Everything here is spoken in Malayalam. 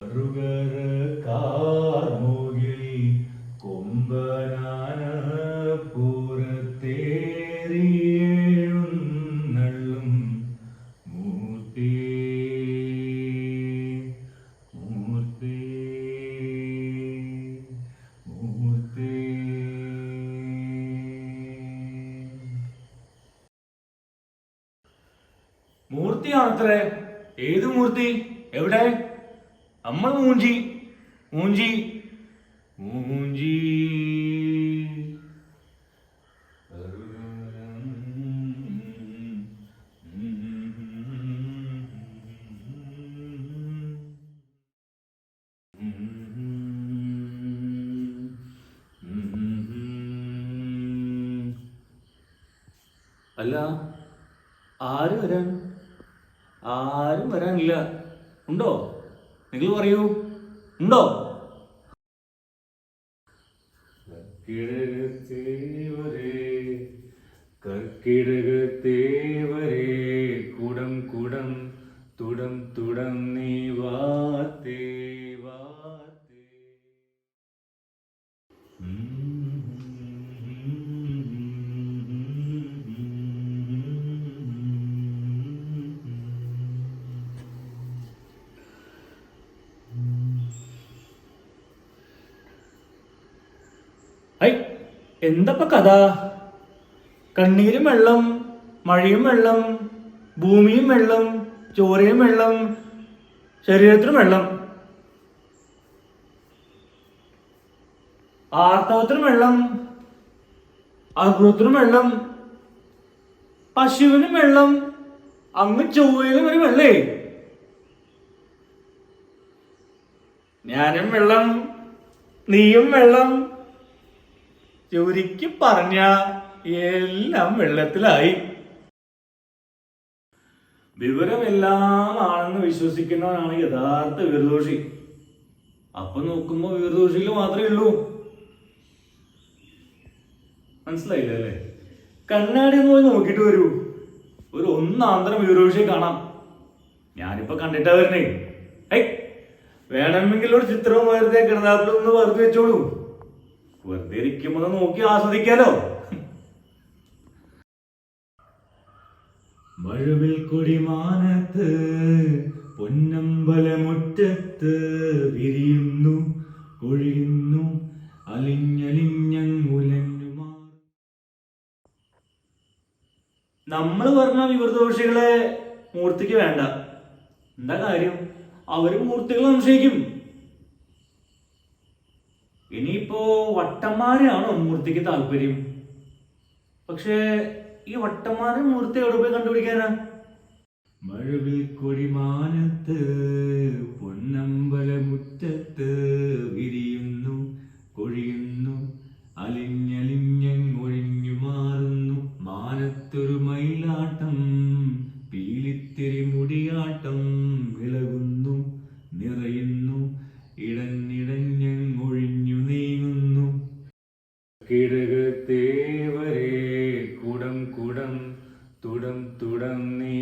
മറുകര കാർമുകിൽ കൊമ്പനാന പുറത്തേറിയെഴുന്നള്ളും മൂർത്തേ മൂർത്തേ മൂർത്തേ. മൂർത്തിയാണത്രേ. ഏത് മൂർത്തി? എവിടെ? നമ്മൾ മൂഞ്ചി മൂഞ്ചി മൂഞ്ചി. അല്ല, ആരും വരാനില്ല. ഉണ്ടോ? നിങ്ങൾ പറയൂ, ഉണ്ടോ? കർക്കിടകത്തേവരേ കുടം കുടം തുടം തുടം നീ വാത്തേ വാത്തേ. ഐ, എന്തപ്പ കഥ? കണ്ണീരും വെള്ളം, മഴയും വെള്ളം, ഭൂമിയും വെള്ളം, ചോരയും വെള്ളം, ശരീരത്തിനും വെള്ളം, ആർത്തവത്തിനും വെള്ളം, അർബുദത്തിനും വെള്ളം, പശുവിനും വെള്ളം, അങ്ങ് ചൊവ്വയിലും ഒരു വെള്ളേ. ഞാനും വെള്ളം, നീയും വെള്ളം, ചുരുക്കി പറഞ്ഞ എല്ലാം വെള്ളത്തിലായി. വിവരമെല്ലാം ആണെന്ന് വിശ്വസിക്കുന്നവനാണ് യഥാർത്ഥ വീരദോഷി. അപ്പൊ നോക്കുമ്പോ വീരദോഷിയിൽ മാത്രമേ ഉള്ളൂ. മനസ്സിലായില്ല അല്ലേ? കണ്ണാടി പോയി നോക്കിട്ട് വരൂ, ഒരു ഒന്നാന്തരം വീരദോഷിയെ കാണാം. ഞാനിപ്പോ കണ്ടിട്ടാ വരുന്നേ. ഐ, വേണമെങ്കിൽ ഒരു ചിത്രവും വെറുതെ കിടന്നാപ്പിലൊന്ന് വെറുതെ വെച്ചോളൂ. വെറുതെ ഇരിക്കുമ്പോ നോക്കി ആസ്വദിക്കാലോ. മഴവിൽ കൊടിമാനത്ത് പൊന്നമ്പലമുറ്റത്ത് വിരിയുന്നു കൊഴിയുന്നു അലിഞ്ഞലിഞ്ഞുലഞ്ഞുമാ. നമ്മൾ പറഞ്ഞ വിവരദോഷികളെ മൂർത്തിക്ക് വേണ്ട. എന്താ കാര്യം? അവര് മൂർത്തികളെ സംശയിക്കും. ഇനിയിപ്പോ വട്ടന്മാരെയാണോ മൂർത്തിക്ക് താല്പര്യം? പക്ഷേ ഈ വട്ടന്മാരെ മൂർത്തി എവിടെ പോയി കണ്ടുപിടിക്കാനാ? മഴവിൽ കൊടിമാനത്ത് പൊന്നമ്പലമുറ്റത്ത് വിരിയുന്നു കൊഴിയുന്നു അലിഞ്ഞലിഞ്ഞൊഴിഞ്ഞു മാറുന്നു. മാനത്തൊരു മയിലാട്ടം പീലിത്തിരി മുടിയാട്ടം ഇളകുന്നു നിറയുന്നു ഇടഞ്ഞിടഞ്ഞൊഴിഞ്ഞു നീങ്ങുന്നു. കിടകത്തേവരേ കുടം കുടം തുടം തുടം നീ